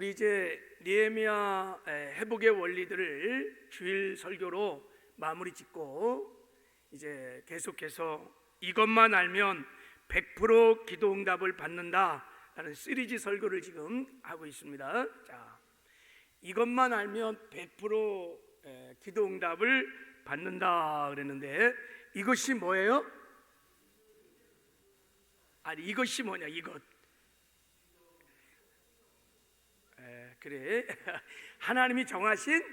우리 이제 느헤미야 회복의 원리들을 주일 설교로 마무리 짓고 이제 계속해서 이것만 알면 100% 기도 응답을 받는다라는 시리즈 설교를 지금 하고 있습니다. 자, 이것만 알면 100% 기도 응답을 받는다 그랬는데 이것이 뭐예요? 아니 이것이 뭐냐 이것. 그래 하나님이 정하신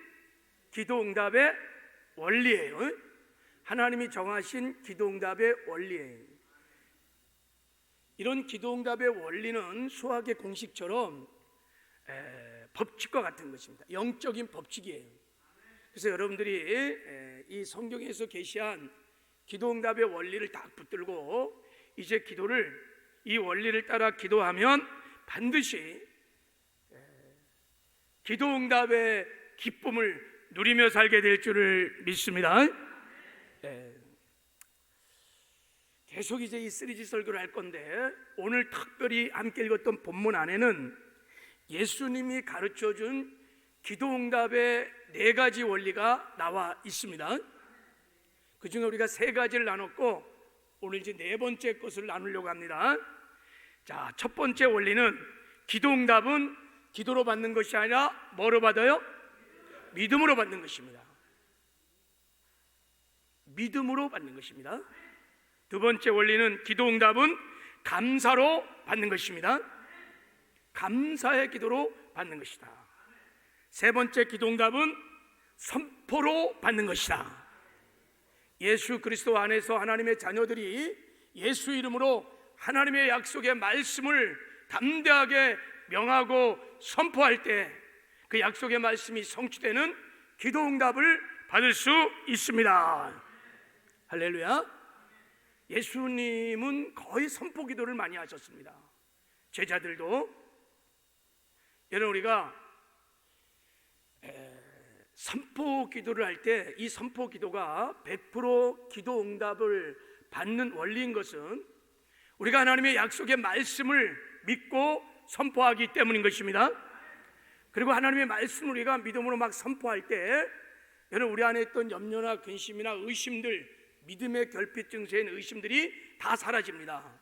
기도 응답의 원리예요. 하나님이 정하신 기도 응답의 원리예요. 이런 기도 응답의 원리는 수학의 공식처럼 법칙과 같은 것입니다. 영적인 법칙이에요. 그래서 여러분들이 이 성경에서 계시한 기도 응답의 원리를 딱 붙들고 이제 기도를 이 원리를 따라 기도하면 반드시 기도 응답의 기쁨을 누리며 살게 될 줄을 믿습니다. 계속 이제 이 시리즈 설교를 할 건데 오늘 특별히 함께 읽었던 본문 안에는 예수님이 가르쳐준 기도 응답의 4가지 원리가 나와 있습니다. 그 중에 우리가 3가지를 나눴고 오늘 이제 4번째 것을 나누려고 합니다. 자, 첫 번째 원리는 기도 응답은 기도로 받는 것이 아니라 뭐로 받아요? 믿음으로 받는 것입니다. 믿음으로 받는 것입니다. 두 번째 원리는 기도 응답은 감사로 받는 것입니다. 감사의 기도로 받는 것이다. 세 번째 기도 응답은 선포로 받는 것이다. 예수 그리스도 안에서 하나님의 자녀들이 예수 이름으로 하나님의 약속의 말씀을 담대하게 명하고 선포할 때 그 약속의 말씀이 성취되는 기도 응답을 받을 수 있습니다. 할렐루야. 예수님은 거의 선포 기도를 많이 하셨습니다. 제자들도. 여러분 우리가 선포 기도를 할 때 이 선포 기도가 100% 기도 응답을 받는 원리인 것은 우리가 하나님의 약속의 말씀을 믿고 선포하기 때문인 것입니다. 그리고 하나님의 말씀을 우리가 믿음으로 막 선포할 때 여러분 우리 안에 있던 염려나 근심이나 의심들, 믿음의 결핍 증세인 의심들이 다 사라집니다.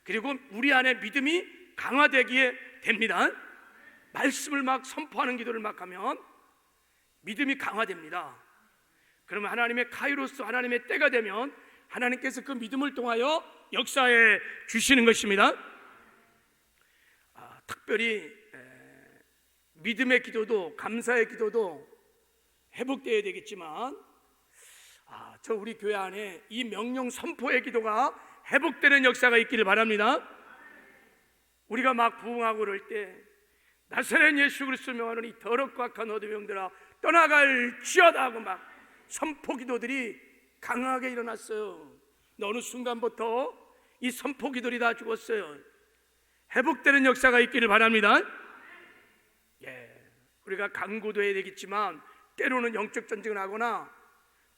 그리고 우리 안에 믿음이 강화되기에 됩니다. 말씀을 막 선포하는 기도를 막 하면 믿음이 강화됩니다. 그러면 하나님의 카이로스, 하나님의 때가 되면 하나님께서 그 믿음을 통하여 역사해 주시는 것입니다. 특별히 믿음의 기도도 감사의 기도도 회복되어야 되겠지만 저 우리 교회 안에 이 명령 선포의 기도가 회복되는 역사가 있기를 바랍니다. 우리가 막 부흥하고 그럴 때 나사렛 예수 그리스도 명하는 이 더럽고 악한 어둠형들아 떠나갈지어다 하고 막 선포 기도들이 강하게 일어났어요. 어느 순간부터 이 선포 기도들이 다 죽었어요. 회복되는 역사가 있기를 바랍니다. 우리가 강구도 해야 되겠지만 때로는 영적 전쟁을 하거나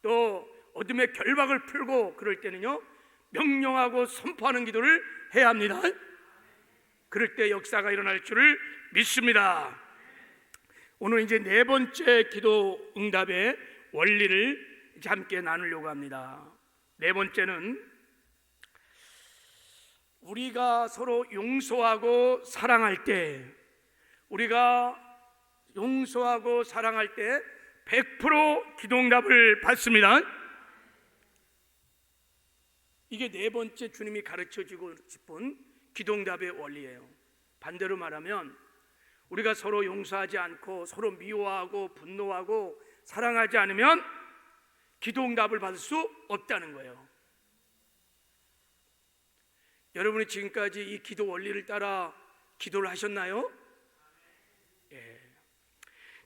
또 어둠의 결박을 풀고 그럴 때는요 명령하고 선포하는 기도를 해야 합니다. 그럴 때 역사가 일어날 줄을 믿습니다. 오늘 이제 4번째 기도 응답의 원리를 이제 함께 나누려고 합니다. 4번째는 우리가 서로 용서하고 사랑할 때, 우리가 용서하고 사랑할 때 100% 기도 응답을 받습니다. 이게 4번째 주님이 가르쳐주고 싶은 기도 응답의 원리예요. 반대로 말하면 우리가 서로 용서하지 않고 서로 미워하고 분노하고 사랑하지 않으면 기도 응답을 받을 수 없다는 거예요. 여러분이 지금까지 이 기도 원리를 따라 기도를 하셨나요?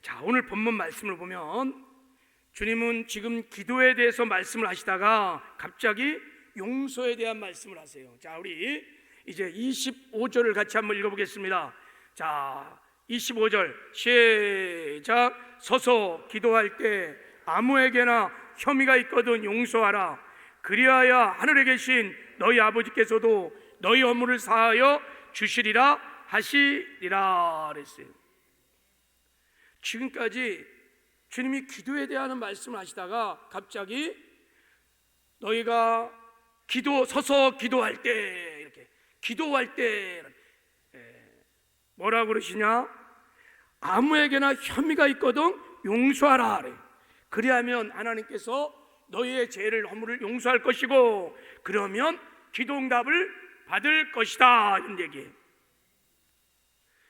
자, 오늘 본문 말씀을 보면 주님은 지금 기도에 대해서 말씀을 하시다가 갑자기 용서에 대한 말씀을 하세요. 자, 우리 이제 25절을 같이 한번 읽어보겠습니다. 자, 25절 시작. 서서 기도할 때 아무에게나 혐의가 있거든 용서하라. 그리하여 하늘에 계신 너희 아버지께서도 너희 허물을 사하여 주시리라 하시리라 그랬어요. 지금까지 주님이 기도에 대한 말씀을 하시다가 갑자기 너희가 서서 기도할 때, 이렇게 기도할 때 뭐라고 그러시냐? 아무에게나 혐의가 있거든 용서하라. 그리하면 하나님께서 너희의 죄를 허물을 용서할 것이고 그러면 기도응답을 받을 것이다, 이런 얘기예요.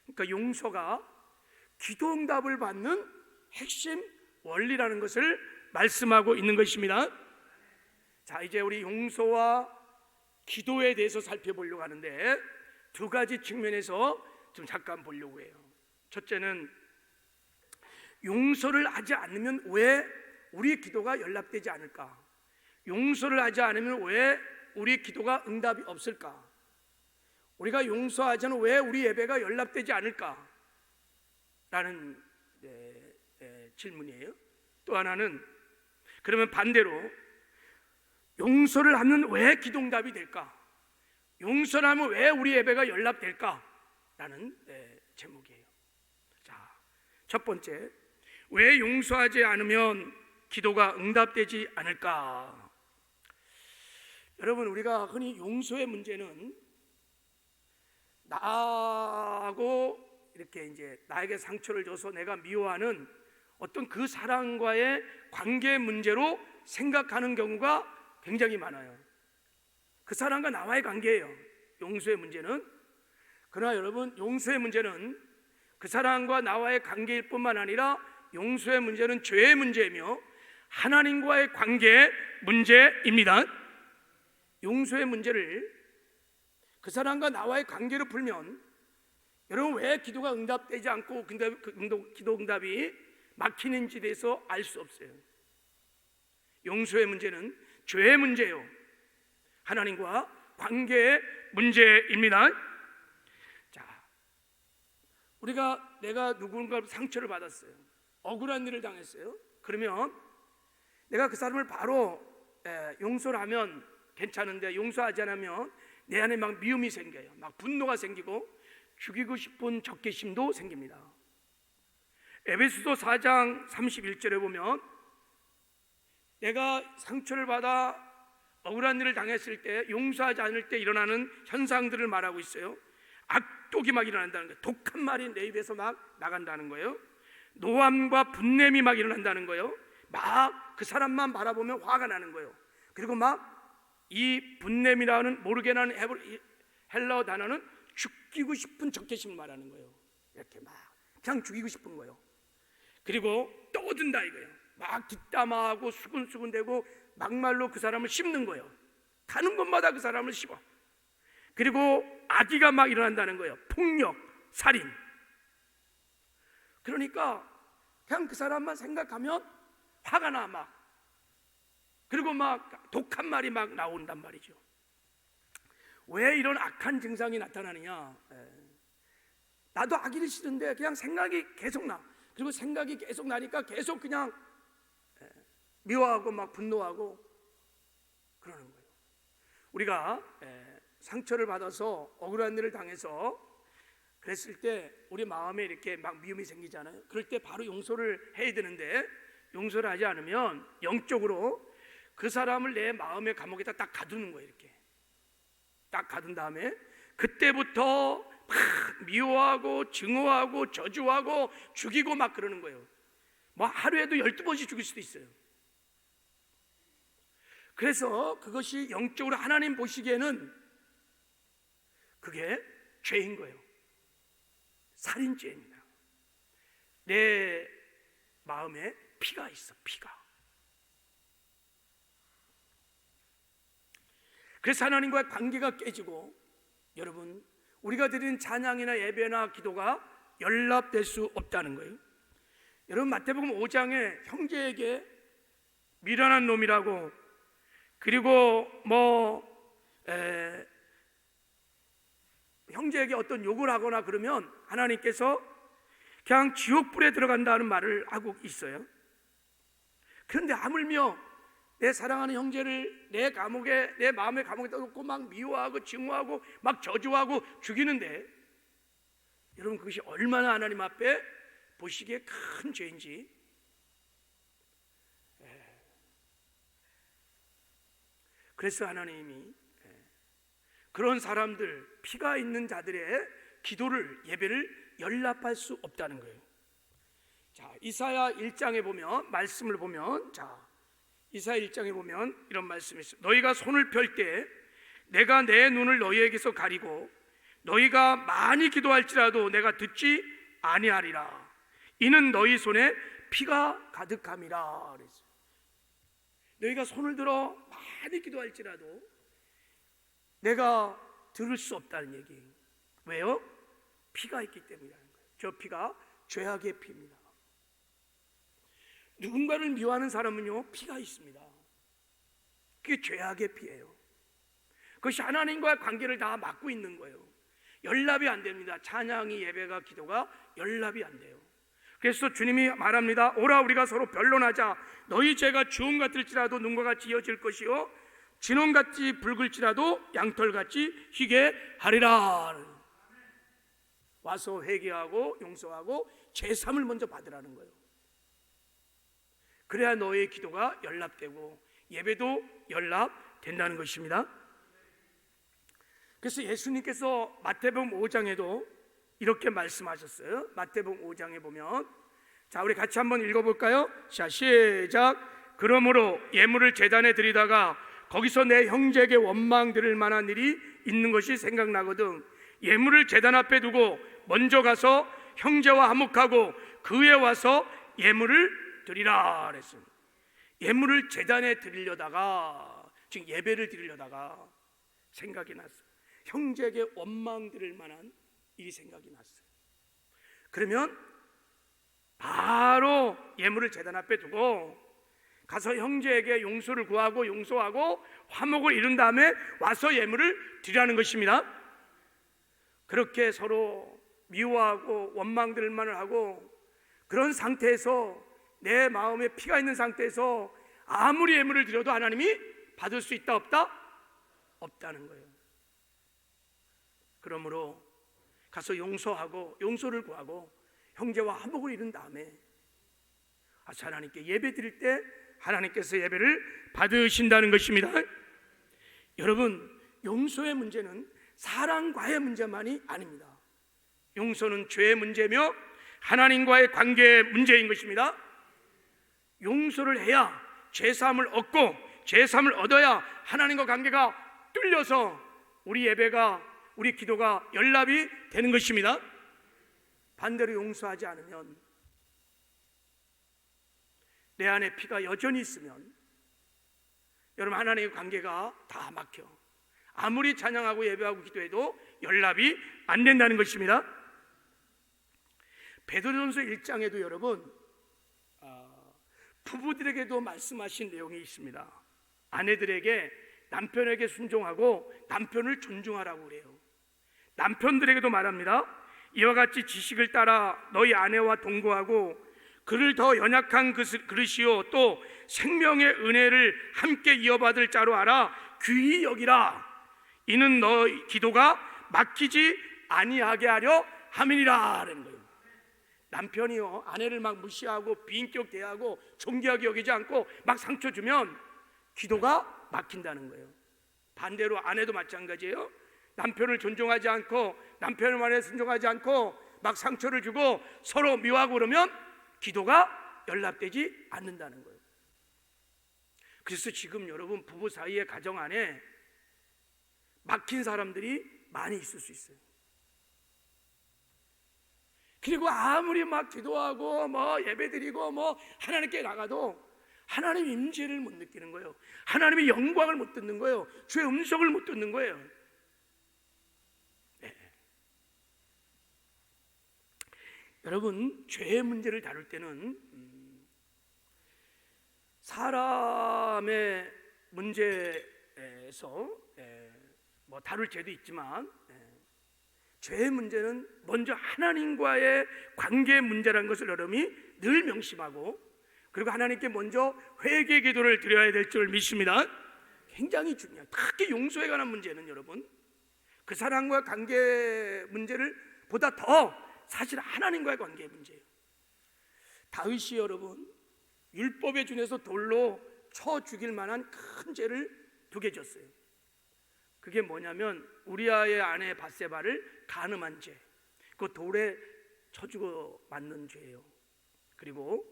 그러니까 용서가 기도응답을 받는 핵심 원리라는 것을 말씀하고 있는 것입니다. 자, 이제 우리 용서와 기도에 대해서 살펴보려고 하는데 두 가지 측면에서 좀 잠깐 보려고 해요. 첫째는 용서를 하지 않으면 왜 우리 기도가 연락되지 않을까? 용서를 하지 않으면 왜 우리 기도가 응답이 없을까? 우리가 용서하지 않으면 왜 우리 예배가 연락되지 않을까? 라는 질문이에요. 또 하나는 그러면 반대로 용서를 하면 왜 기도응답이 될까? 용서를 하면 왜 우리 예배가 연락될까? 라는 제목이에요. 자, 첫 번째, 왜 용서하지 않으면 기도가 응답되지 않을까? 여러분, 우리가 흔히 용서의 문제는 나하고 이렇게 이제 나에게 상처를 줘서 내가 미워하는 어떤 그 사람과의 관계 문제로 생각하는 경우가 굉장히 많아요. 그 사람과 나와의 관계예요, 용서의 문제는. 그러나 여러분, 용서의 문제는 그 사람과 나와의 관계일 뿐만 아니라 용서의 문제는 죄의 문제이며 하나님과의 관계의 문제입니다. 용서의 문제를 그 사람과 나와의 관계로 풀면 여러분, 왜 기도가 응답되지 않고 기도 응답이 막히는지에 대해서 알 수 없어요. 용서의 문제는 죄의 문제요, 하나님과 관계의 문제입니다. 자, 내가 누군가 상처를 받았어요. 억울한 일을 당했어요. 그러면 내가 그 사람을 바로 용서를 하면 괜찮은데 용서하지 않으면 내 안에 막 미움이 생겨요. 막 분노가 생기고 죽이고 싶은 적개심도 생깁니다. 에베소서 4장 31절에 보면 내가 상처를 받아 억울한 일을 당했을 때 용서하지 않을 때 일어나는 현상들을 말하고 있어요. 악독이 막 일어난다는 거예요. 독한 말이 내 입에서 막 나간다는 거예요. 노함과 분냄이 막 일어난다는 거예요. 막 그 사람만 바라보면 화가 나는 거예요. 그리고 막 이 분냄이라는 모르게 나는 헬라어 단어는 죽이고 싶은 적개심을 말하는 거예요. 이렇게 막 그냥 죽이고 싶은 거예요. 그리고 떠든다 이거예요. 막 뒷담화하고 수근수근대고 막말로 그 사람을 씹는 거예요. 가는 곳마다 그 사람을 씹어. 그리고 악의가 막 일어난다는 거예요. 폭력, 살인. 그러니까 그냥 그 사람만 생각하면 화가 나 막. 그리고 막 독한 말이 막 나온단 말이죠. 왜 이런 악한 증상이 나타나느냐? 나도 악의를 싫은데 그냥 생각이 계속 나. 그리고 생각이 계속 나니까 계속 그냥 미워하고 막 분노하고 그러는 거예요. 우리가 상처를 받아서 억울한 일을 당해서 그랬을 때 우리 마음에 이렇게 막 미움이 생기잖아요. 그럴 때 바로 용서를 해야 되는데 용서를 하지 않으면 영적으로 그 사람을 내 마음의 감옥에다 딱 가두는 거예요. 이렇게 딱 가둔 다음에 그때부터 막 미워하고 증오하고 저주하고 죽이고 막 그러는 거예요. 뭐 하루에도 12번씩 죽일 수도 있어요. 그래서 그것이 영적으로 하나님 보시기에는 그게 죄인 거예요. 살인죄입니다. 내 마음에 피가 있어, 피가. 그래서 하나님과의 관계가 깨지고 여러분, 우리가 드리는 찬양이나 예배나 기도가 연락될 수 없다는 거예요. 여러분, 마태복음 5장에 형제에게 미련한 놈이라고, 그리고 형제에게 어떤 욕을 하거나 그러면 하나님께서 그냥 지옥불에 들어간다는 말을 하고 있어요. 그런데 하물며 내 사랑하는 형제를 내 마음의 감옥에다 놓고 막 미워하고 증오하고 막 저주하고 죽이는데 여러분, 그것이 얼마나 하나님 앞에 보시기에 큰 죄인지. 그래서 하나님이 그런 사람들, 피가 있는 자들의 기도를, 예배를 연락할 수 없다는 거예요. 자, 이사야 1장에 보면, 말씀을 보면, 자, 이사야 1장에 보면 이런 말씀이 있어요. 너희가 손을 펼 때 내가 내 눈을 너희에게서 가리고 너희가 많이 기도할지라도 내가 듣지 아니하리라. 이는 너희 손에 피가 가득함이라 그랬어요. 너희가 손을 들어 많이 기도할지라도 내가 들을 수 없다는 얘기예요. 왜요? 피가 있기 때문이라는 거예요. 저 피가 죄악의 피입니다. 누군가를 미워하는 사람은요, 피가 있습니다. 그게 죄악의 피예요. 그것이 하나님과의 관계를 다 막고 있는 거예요. 연락이 안 됩니다. 찬양이, 예배가, 기도가 연락이 안 돼요. 그래서 주님이 말합니다. 오라 우리가 서로 변론하자. 너희 죄가 주홍 같을지라도 눈과 같이 이어질 것이요 진홍같이 붉을지라도 양털같이 희게 하리라. 와서 회개하고 용서하고 제삼을 먼저 받으라는 거예요. 그래야 너의 기도가 연락되고 예배도 연락된다는 것입니다. 그래서 예수님께서 마태복음 5장에도 이렇게 말씀하셨어요. 마태복음 5장에 보면, 자, 우리 같이 한번 읽어볼까요? 자, 시작. 그러므로 예물을 제단에 드리다가 거기서 내 형제에게 원망 들을 만한 일이 있는 것이 생각나거든 예물을 제단 앞에 두고 먼저 가서 형제와 화목하고 그에 와서 예물을 드리라 그랬어요. 예물을 제단에 드리려다가, 즉 예배를 드리려다가 생각이 났어요. 형제에게 원망 들을 만한 일이 생각이 났어요. 그러면 바로 예물을 제단 앞에 두고 가서 형제에게 용서를 구하고 용서하고 화목을 이룬 다음에 와서 예물을 드리라는 것입니다. 그렇게 서로 미워하고 원망 들을 만을 하고 그런 상태에서, 내 마음에 피가 있는 상태에서 아무리 예물을 드려도 하나님이 받을 수 있다 없다? 없다는 거예요. 그러므로 가서 용서하고 용서를 구하고 형제와 화목을 이룬 다음에 하나님께 예배 드릴 때 하나님께서 예배를 받으신다는 것입니다. 여러분, 용서의 문제는 사랑과의 문제만이 아닙니다. 용서는 죄의 문제며 하나님과의 관계의 문제인 것입니다. 용서를 해야 죄사함을 얻고 죄사함을 얻어야 하나님과 관계가 뚫려서 우리 예배가, 우리 기도가 연락이 되는 것입니다. 반대로 용서하지 않으면, 내 안에 피가 여전히 있으면 여러분, 하나님의 관계가 다 막혀. 아무리 찬양하고 예배하고 기도해도 연락이 안 된다는 것입니다. 베드로전서 1장에도 여러분, 부부들에게도 말씀하신 내용이 있습니다. 아내들에게 남편에게 순종하고 남편을 존중하라고 그래요. 남편들에게도 말합니다. 이와 같이 지식을 따라 너희 아내와 동거하고 그를 더 연약한 그릇이요 또 생명의 은혜를 함께 이어받을 자로 알아 귀히 여기라. 이는 너희 기도가 막히지 아니하게 하려 함이니라 라는 거예요. 남편이요 아내를 막 무시하고 비인격 대하고 존귀하게 여기지 않고 막 상처 주면 기도가 막힌다는 거예요. 반대로 아내도 마찬가지예요. 남편을 존중하지 않고 남편의 말에 순종하지 않고 막 상처를 주고 서로 미워하고 그러면 기도가 연락되지 않는다는 거예요. 그래서 지금 여러분, 부부 사이의 가정 안에 막힌 사람들이 많이 있을 수 있어요. 그리고 아무리 막 기도하고 뭐 예배드리고 뭐 하나님께 나가도 하나님 임재를 못 느끼는 거예요. 하나님의 영광을 못 듣는 거예요. 주의 음성을 못 듣는 거예요. 네. 여러분, 죄의 문제를 다룰 때는 사람의 문제에서 뭐 다룰 죄도 있지만 죄의 문제는 먼저 하나님과의 관계의 문제라는 것을 여러분이 늘 명심하고, 그리고 하나님께 먼저 회개 기도를 드려야 될 줄 믿습니다. 굉장히 중요해요. 특히 용서에 관한 문제는 여러분, 그 사람과 관계 문제를 보다 더 사실 하나님과의 관계의 문제예요. 다윗이 여러분 율법에 준해서 돌로 쳐 죽일 만한 큰 죄를 두 개 졌어요. 그게 뭐냐면 우리아의 아내 밧세바를 간음한 죄, 그 돌에 쳐 죽어 맞는 죄예요. 그리고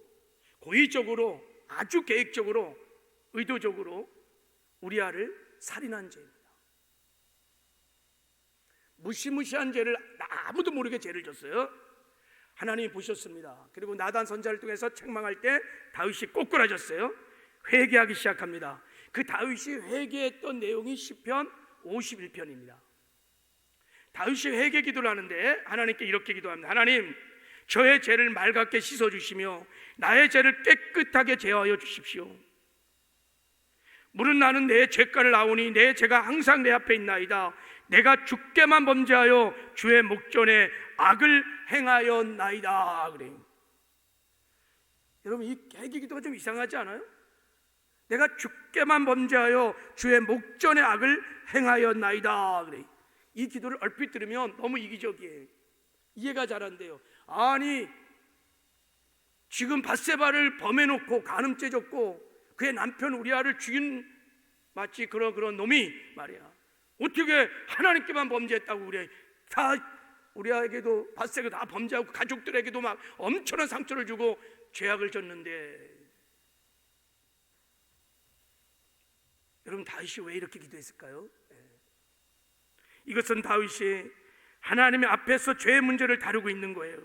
고의적으로 아주 계획적으로 의도적으로 우리아를 살인한 죄입니다. 무시무시한 죄를 아무도 모르게 죄를 졌어요. 하나님이 보셨습니다. 그리고 나단 선지자를 통해서 책망할 때 다윗이 꼬꾸라졌어요. 회개하기 시작합니다. 그 다윗이 회개했던 내용이 시편 51편입니다. 다윗이 회개 기도를 하는데 하나님께 이렇게 기도합니다. 하나님, 저의 죄를 맑게 씻어주시며 나의 죄를 깨끗하게 제하여 주십시오. 물은 나는 내 죄가를 아오니 내 죄가 항상 내 앞에 있나이다. 내가 주께만 범죄하여 주의 목전에 악을 행하였나이다. 그래요. 여러분, 이 회개 기도가 좀 이상하지 않아요? 내가 주께만 범죄하여 주의 목전에 악을 행하였나이다. 그래. 이 기도를 얼핏 들으면 너무 이기적이에요. 이해가 잘 안 돼요. 아니, 지금 밧세바를 범해놓고 간음죄 졌고 그의 남편 우리아를 죽인 마치 그런 놈이 말이야, 어떻게 하나님께만 범죄했다고 그래. 다 우리아에게도 밧세바가 다 범죄하고 가족들에게도 막 엄청난 상처를 주고 죄악을 졌는데, 여러분 다윗이 왜 이렇게 기도했을까요? 이것은 다윗이 하나님의 앞에서 죄의 문제를 다루고 있는 거예요.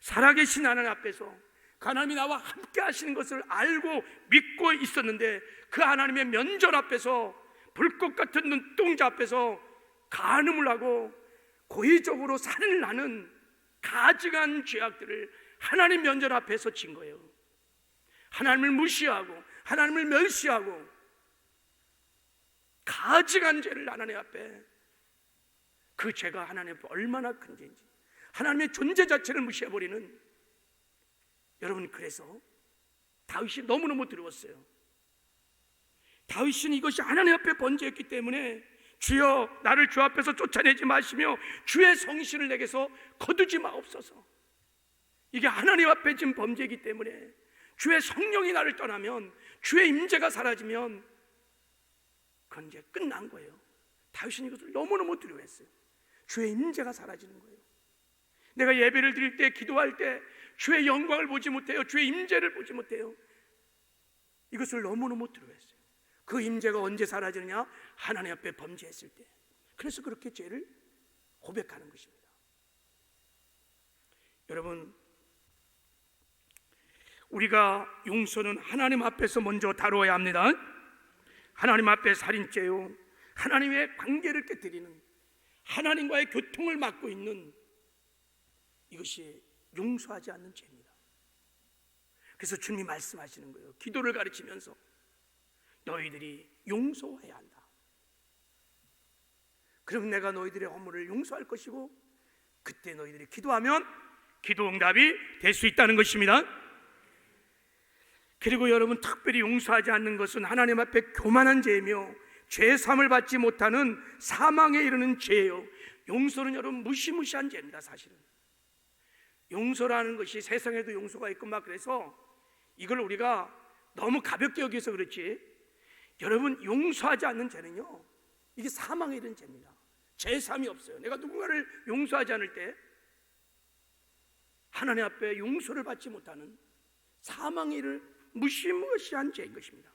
살아계신 하나님 앞에서 하나님이 나와 함께 하시는 것을 알고 믿고 있었는데 그 하나님의 면전 앞에서, 불꽃 같은 눈동자 앞에서 간음을 하고 고의적으로 살인을 하는 가증한 죄악들을 하나님 면전 앞에서 진 거예요. 하나님을 무시하고 하나님을 멸시하고 가증한 죄를 하나님 앞에, 그 죄가 하나님 앞에 얼마나 큰 죄인지, 하나님의 존재 자체를 무시해버리는, 여러분, 그래서 다윗이 너무너무 두려웠어요. 다윗은 이것이 하나님 앞에 번제했기 때문에 주여 나를 주 앞에서 쫓아내지 마시며 주의 성신을 내게서 거두지 마옵소서. 이게 하나님 앞에 지금 범죄이기 때문에 주의 성령이 나를 떠나면, 주의 임재가 사라지면 그건 이제 끝난 거예요. 다윗은 이것을 너무너무 두려워했어요. 주의 임재가 사라지는 거예요. 내가 예배를 드릴 때, 기도할 때 주의 영광을 보지 못해요. 주의 임재를 보지 못해요. 이것을 너무너무 두려워했어요. 그 임재가 언제 사라지느냐? 하나님 앞에 범죄했을 때. 그래서 그렇게 죄를 고백하는 것입니다. 여러분, 우리가 용서는 하나님 앞에서 먼저 다루어야 합니다. 하나님 앞에 살인죄요, 하나님의 관계를 깨뜨리는, 하나님과의 교통을 막고 있는, 이것이 용서하지 않는 죄입니다. 그래서 주님이 말씀하시는 거예요. 기도를 가르치면서 너희들이 용서해야 한다. 그럼 내가 너희들의 허물을 용서할 것이고 그때 너희들이 기도하면 기도 응답이 될 수 있다는 것입니다. 그리고 여러분, 특별히 용서하지 않는 것은 하나님 앞에 교만한 죄이며 죄사함을 받지 못하는 사망에 이르는 죄예요. 용서는 여러분 무시무시한 죄입니다. 사실은 용서라는 것이 세상에도 용서가 있고 막 그래서 이걸 우리가 너무 가볍게 여겨서 그렇지, 여러분 용서하지 않는 죄는요, 이게 사망에 이르는 죄입니다. 죄사함이 없어요. 내가 누군가를 용서하지 않을 때 하나님 앞에 용서를 받지 못하는 사망에 이를 무시무시한 죄인 것입니다.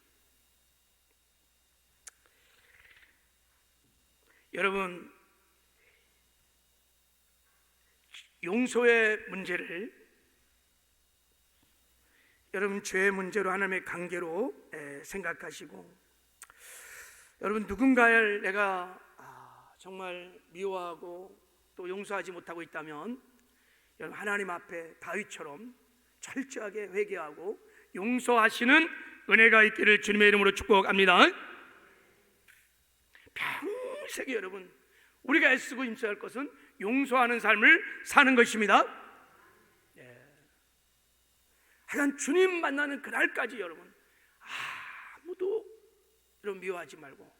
여러분, 용서의 문제를 여러분 죄의 문제로, 하나님의 관계로 생각하시고, 여러분 누군가를 내가 정말 미워하고 또 용서하지 못하고 있다면 여러분 하나님 앞에 다윗처럼 철저하게 회개하고 용서하시는 은혜가 있기를 주님의 이름으로 축복합니다. 평생에 여러분 우리가 애쓰고 힘써야 할 것은 용서하는 삶을 사는 것입니다. 하여간 주님 만나는 그날까지 여러분 아무도 여러분 미워하지 말고,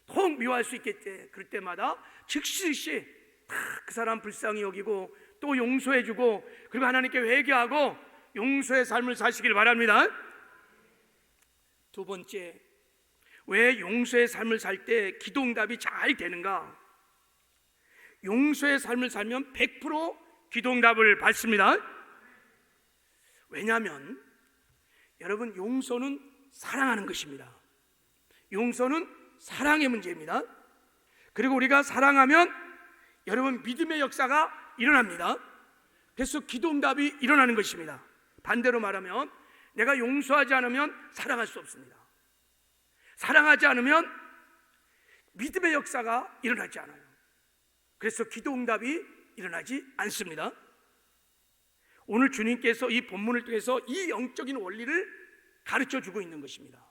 혹 미워할 수 있겠지, 그럴 때마다 즉시 다 그 사람 불쌍히 여기고 또 용서해주고, 그리고 하나님께 회개하고 용서의 삶을 사시길 바랍니다. 두 번째, 왜 용서의 삶을 살 때 기도응답이 잘 되는가? 용서의 삶을 살면 100% 기도응답을 받습니다. 왜냐하면 여러분, 용서는 사랑하는 것입니다. 용서는 사랑의 문제입니다. 그리고 우리가 사랑하면 여러분, 믿음의 역사가 일어납니다. 그래서 기도응답이 일어나는 것입니다. 반대로 말하면 내가 용서하지 않으면 사랑할 수 없습니다. 사랑하지 않으면 믿음의 역사가 일어나지 않아요. 그래서 기도응답이 일어나지 않습니다. 오늘 주님께서 이 본문을 통해서 이 영적인 원리를 가르쳐 주고 있는 것입니다.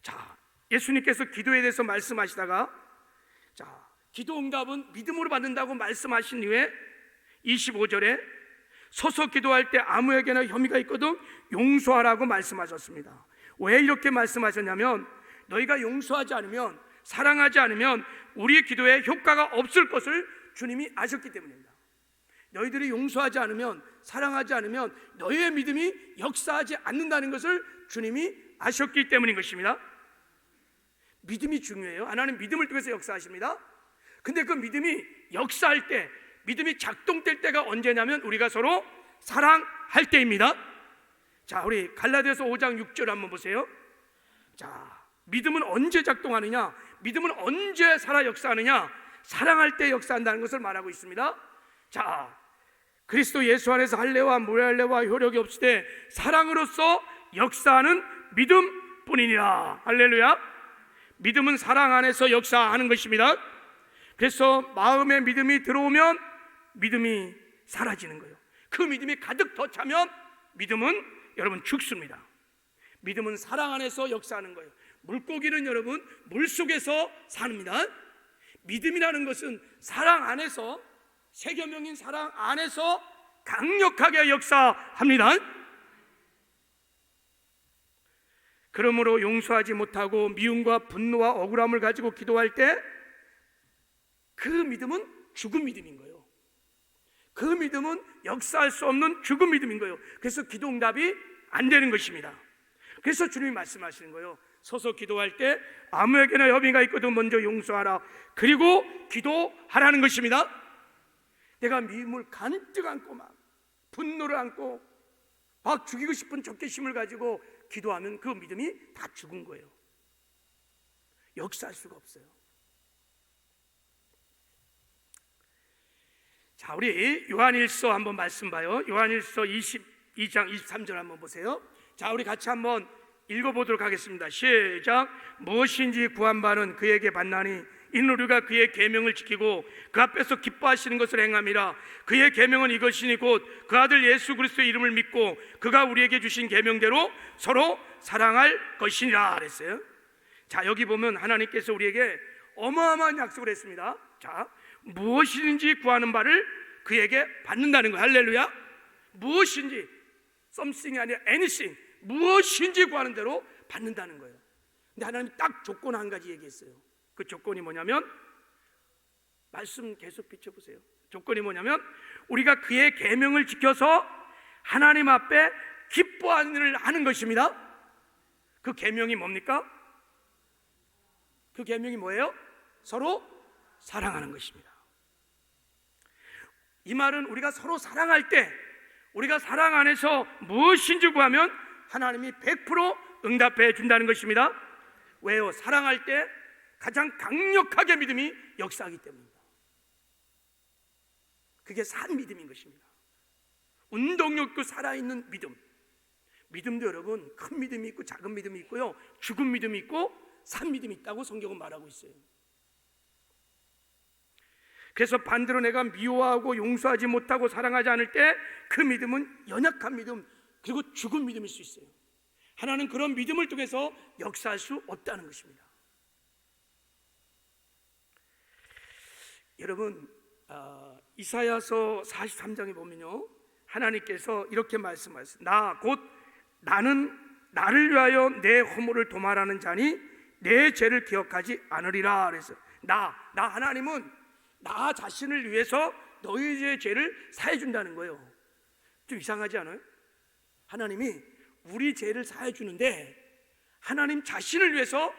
자, 예수님께서 기도에 대해서 말씀하시다가, 자, 기도응답은 믿음으로 받는다고 말씀하신 이후에 25절에 서서 기도할 때 아무에게나 혐의가 있거든 용서하라고 말씀하셨습니다. 왜 이렇게 말씀하셨냐면, 너희가 용서하지 않으면, 사랑하지 않으면 우리의 기도에 효과가 없을 것을 주님이 아셨기 때문입니다. 너희들이 용서하지 않으면, 사랑하지 않으면 너희의 믿음이 역사하지 않는다는 것을 주님이 아셨기 때문인 것입니다. 믿음이 중요해요. 하나님 믿음을 통해서 역사하십니다. 근데 그 믿음이 역사할 때, 믿음이 작동될 때가 언제냐면 우리가 서로 사랑할 때입니다. 자, 우리 갈라디아서 5장 6절 한번 보세요. 자, 믿음은 언제 작동하느냐? 믿음은 언제 살아 역사하느냐? 사랑할 때 역사한다는 것을 말하고 있습니다. 자, 그리스도 예수 안에서 할례와 무할례와 효력이 없으되 사랑으로서 역사하는 믿음뿐이니라. 할렐루야. 믿음은 사랑 안에서 역사하는 것입니다. 그래서 마음에 믿음이 들어오면 믿음이 사라지는 거예요. 그 믿음이 가득 더 차면 믿음은 여러분 죽습니다. 믿음은 사랑 안에서 역사하는 거예요. 물고기는 여러분 물속에서 삽니다. 믿음이라는 것은 사랑 안에서, 세계명인 사랑 안에서 강력하게 역사합니다. 그러므로 용서하지 못하고 미움과 분노와 억울함을 가지고 기도할 때 그 믿음은 죽은 믿음인 거예요. 그 믿음은 역사할 수 없는 죽은 믿음인 거예요. 그래서 기도응답이 안 되는 것입니다. 그래서 주님이 말씀하시는 거예요. 서서 기도할 때 아무에게나 혐의가 있거든 먼저 용서하라. 그리고 기도하라는 것입니다. 내가 미움을 간뜩 안고 막 분노를 안고 막 죽이고 싶은 적개심을 가지고 기도하면 그 믿음이 다 죽은 거예요. 역사할 수가 없어요. 자, 우리 요한일서 한번 말씀 봐요. 요한일서 22장 23절 한번 보세요. 자, 우리 같이 한번 읽어보도록 하겠습니다. 시작. 무엇인지 구한 바는 그에게 받나니 이는 우리가 그의 계명을 지키고 그 앞에서 기뻐하시는 것을 행함이라. 그의 계명은 이것이니 곧 그 아들 예수 그리스도의 이름을 믿고 그가 우리에게 주신 계명대로 서로 사랑할 것이니라 그랬어요. 자, 여기 보면 하나님께서 우리에게 어마어마한 약속을 했습니다. 자, 무엇인지 구하는 바를 그에게 받는다는 거예요. 할렐루야. 무엇인지, something이 아니라 anything, 무엇인지 구하는 대로 받는다는 거예요. 근데 하나님이 딱 조건 한 가지 얘기했어요. 그 조건이 뭐냐면, 말씀 계속 비춰보세요. 조건이 뭐냐면 우리가 그의 계명을 지켜서 하나님 앞에 기뻐하는 일을 하는 것입니다. 그 계명이 뭡니까? 그 계명이 뭐예요? 서로 사랑하는 것입니다. 이 말은 우리가 서로 사랑할 때, 우리가 사랑 안에서 무엇인지 구하면 하나님이 100% 응답해 준다는 것입니다. 왜요? 사랑할 때 가장 강력하게 믿음이 역사하기 때문입니다. 그게 산 믿음인 것입니다. 운동력 있고 살아있는 믿음. 믿음도 여러분 큰 믿음이 있고 작은 믿음이 있고요, 죽은 믿음이 있고 산 믿음이 있다고 성경은 말하고 있어요. 그래서 반대로 내가 미워하고 용서하지 못하고 사랑하지 않을 때 그 믿음은 연약한 믿음, 그리고 죽은 믿음일 수 있어요. 하나는 그런 믿음을 통해서 역사할 수 없다는 것입니다. 여러분, 이사야서 43장에 보면요, 하나님께서 이렇게 말씀하셨어요. 나는 나를 위하여 내 허물을 도말하는 자니 내 죄를 기억하지 않으리라. 그래서 나 하나님은 나 자신을 위해서 너희의 죄를 사해 준다는 거예요. 좀 이상하지 않아요? 하나님이 우리 죄를 사해 주는데 하나님 자신을 위해서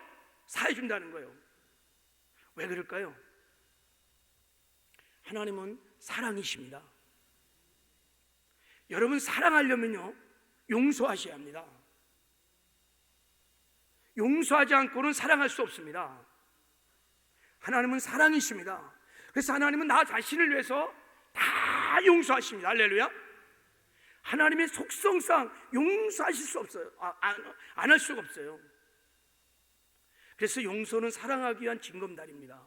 사해 준다는 거예요. 왜 그럴까요? 하나님은 사랑이십니다. 여러분, 사랑하려면요 용서하셔야 합니다. 용서하지 않고는 사랑할 수 없습니다. 하나님은 사랑이십니다. 그래서 하나님은 나 자신을 위해서 다 용서하십니다. 할렐루야. 하나님의 속성상 용서하실 수 없어요. 안 할 수가 없어요. 그래서 용서는 사랑하기 위한 징검다리입니다.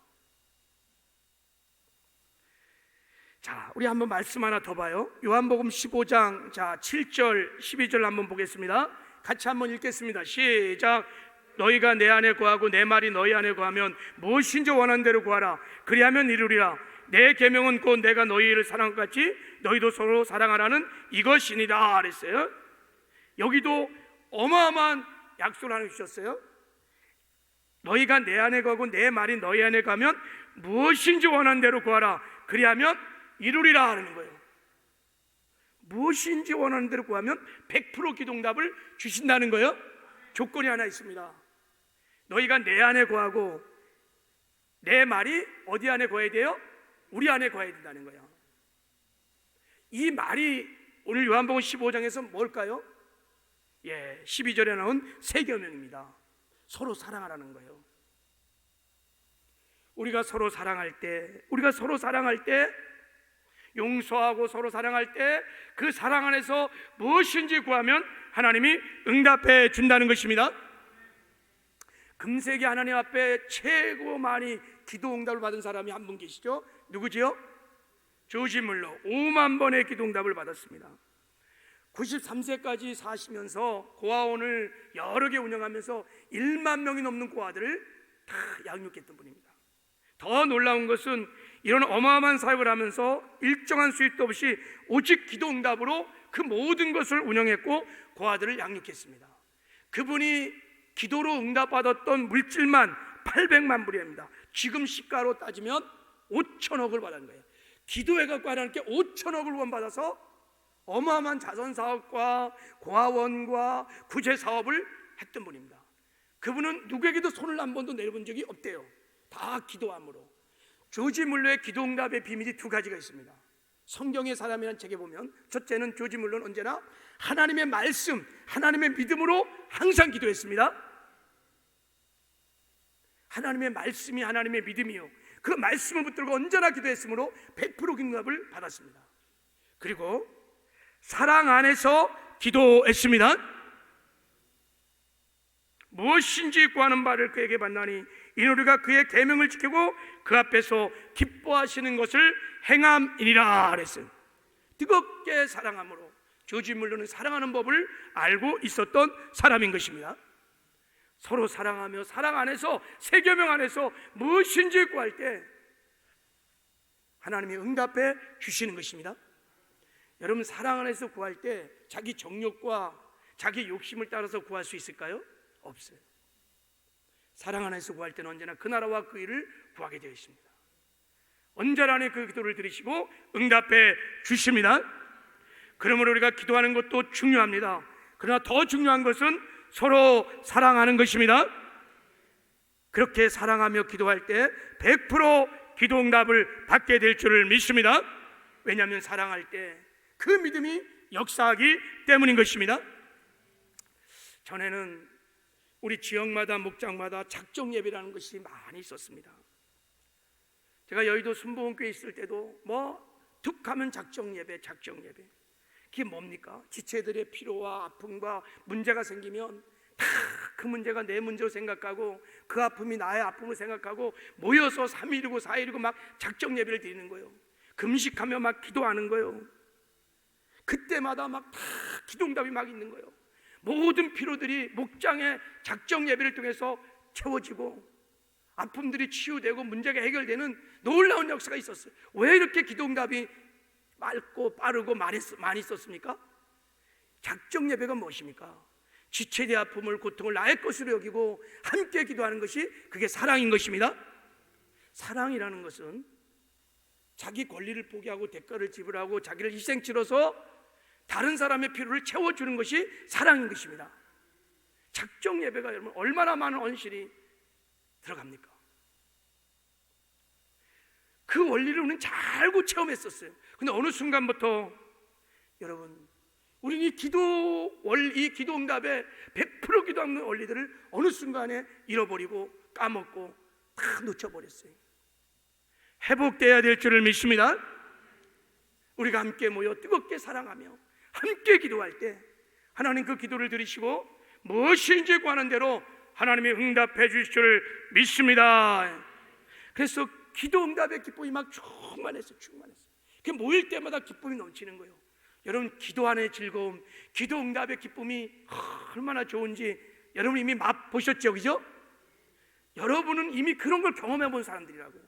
자, 우리 한번 말씀 하나 더 봐요. 요한복음 15장 7절 12절 한번 보겠습니다. 같이 한번 읽겠습니다. 시작. 너희가 내 안에 거하고 내 말이 너희 안에 거하면 무엇인지 원하는 대로 구하라. 그리하면 이루리라. 내 계명은 곧 내가 너희를 사랑한 것 같이 너희도 서로 사랑하라는 이것이니라 그랬어요. 여기도 어마어마한 약속을 하나 주셨어요. 너희가 내 안에 거하고 내 말이 너희 안에 가면 무엇인지 원하는 대로 구하라. 그리하면 이루리라 하는 거예요. 무엇인지 원하는 대로 구하면 100% 기도응답을 주신다는 거예요. 조건이 하나 있습니다. 너희가 내 안에 거하고 내 말이 어디 안에 거해야 돼요? 우리 안에 거해야 된다는 거예요. 이 말이 오늘 요한복음 15장에서 뭘까요? 12절에 나온 새 계명입니다. 서로 사랑하라는 거예요. 우리가 서로 사랑할 때 용서하고 서로 사랑할 때 그 사랑 안에서 무엇인지 구하면 하나님이 응답해 준다는 것입니다. 금세기 하나님 앞에 최고 많이 기도 응답을 받은 사람이 한 분 계시죠? 누구지요? 조지 물러. 5만 번의 기도 응답을 받았습니다. 93세까지 사시면서 고아원을 여러 개 운영하면서 1만 명이 넘는 고아들을 다 양육했던 분입니다. 더 놀라운 것은 이런 어마어마한 사역을 하면서 일정한 수입도 없이 오직 기도 응답으로 그 모든 것을 운영했고 고아들을 양육했습니다. 그분이 기도로 응답받았던 물질만 800만 불입니다. 지금 시가로 따지면 5천억을 받은 거예요. 기도해갖고 하나님께 5천억을 후원받아서 어마어마한 자선사업과 고아원과 구제사업을 했던 분입니다. 그분은 누구에게도 손을 한 번도 내려본 적이 없대요. 다 기도함으로. 조지 물러의 기도응답의 비밀이 두 가지가 있습니다. 성경의 사람이라는 책에 보면 첫째는 조지 물러는 언제나 하나님의 말씀, 하나님의 믿음으로 항상 기도했습니다. 하나님의 말씀이 하나님의 믿음이요, 그 말씀을 붙들고 언제나 기도했으므로 100% 응답을 받았습니다. 그리고 사랑 안에서 기도했습니다. 무엇인지 구하는 바를 그에게 받나니 이는 우리가 그의 계명을 지키고 그 앞에서 기뻐하시는 것을 행함이니라 그랬어요. 뜨겁게 사랑함으로 조지 물러는 사랑하는 법을 알고 있었던 사람인 것입니다. 서로 사랑하며 사랑 안에서 새 계명 안에서 무엇인지 구할 때 하나님이 응답해 주시는 것입니다. 여러분, 사랑 안에서 구할 때 자기 정욕과 자기 욕심을 따라서 구할 수 있을까요? 없어요. 사랑 안에서 구할 때는 언제나 그 나라와 그 일을 구하게 되어 있습니다. 언제나 그 기도를 들으시고 응답해 주십니다. 그러므로 우리가 기도하는 것도 중요합니다. 그러나 더 중요한 것은 서로 사랑하는 것입니다. 그렇게 사랑하며 기도할 때 100% 기도 응답을 받게 될 줄을 믿습니다. 왜냐하면 사랑할 때 그 믿음이 역사하기 때문인 것입니다. 전에는 우리 지역마다 목장마다 작정 예배라는 것이 많이 있었습니다. 제가 여의도 순복음교회 있을 때도 툭 하면 작정 예배. 그게 뭡니까? 지체들의 필요와 아픔과 문제가 생기면 다 그 문제가 내 문제로 생각하고 그 아픔이 나의 아픔으로 생각하고 모여서 3일이고 4일이고 막 작정 예배를 드리는 거예요. 금식하며 막 기도하는 거예요. 그때마다 막 다 기도응답이 막 있는 거예요. 모든 피로들이 목장의 작정 예배를 통해서 채워지고 아픔들이 치유되고 문제가 해결되는 놀라운 역사가 있었어요. 왜 이렇게 기도응답이 맑고 빠르고 많이 있었습니까? 작정 예배가 무엇입니까? 지체의 아픔을 고통을 나의 것으로 여기고 함께 기도하는 것이 그게 사랑인 것입니다. 사랑이라는 것은 자기 권리를 포기하고 대가를 지불하고 자기를 희생 치러서 다른 사람의 필요를 채워주는 것이 사랑인 것입니다. 작정 예배가 여러분 얼마나 많은 언실이 들어갑니까? 그 원리를 우리는 잘 알고 체험했었어요. 근데 어느 순간부터 여러분 우리는 이 기도 응답에 100% 기도하는 원리들을 어느 순간에 잃어버리고 까먹고 다 놓쳐버렸어요. 회복돼야 될 줄을 믿습니다. 우리가 함께 모여 뜨겁게 사랑하며 함께 기도할 때 하나님 그 기도를 들으시고 무엇인지 구하는 대로 하나님이 응답해 주실 줄 믿습니다. 그래서 기도 응답의 기쁨이 막 충만했어요. 그 모일 때마다 기쁨이 넘치는 거예요. 여러분 기도하는 즐거움, 기도 응답의 기쁨이 얼마나 좋은지 여러분 이미 맛보셨죠, 그죠? 여러분은 이미 그런 걸 경험해 본 사람들이라고요.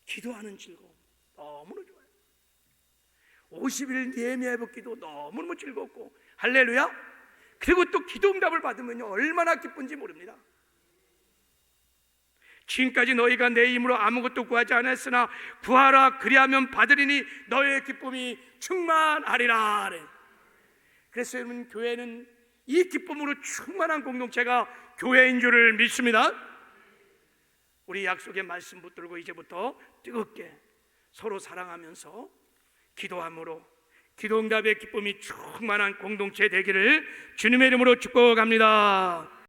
기도하는 즐거움 너무나 좋아요. 50일 예매 회복기도 너무너무 즐겁고 할렐루야. 그리고 또 기도 응답을 받으면요 얼마나 기쁜지 모릅니다. 지금까지 너희가 내 힘으로 아무것도 구하지 않았으나 구하라 그리하면 받으리니 너의 기쁨이 충만하리라. 그래서 여러분 교회는 이 기쁨으로 충만한 공동체가 교회인 줄을 믿습니다. 우리 약속의 말씀 붙들고 이제부터 뜨겁게 서로 사랑하면서 기도함으로 기도 응답의 기쁨이 충만한 공동체 되기를 주님의 이름으로 축복합니다.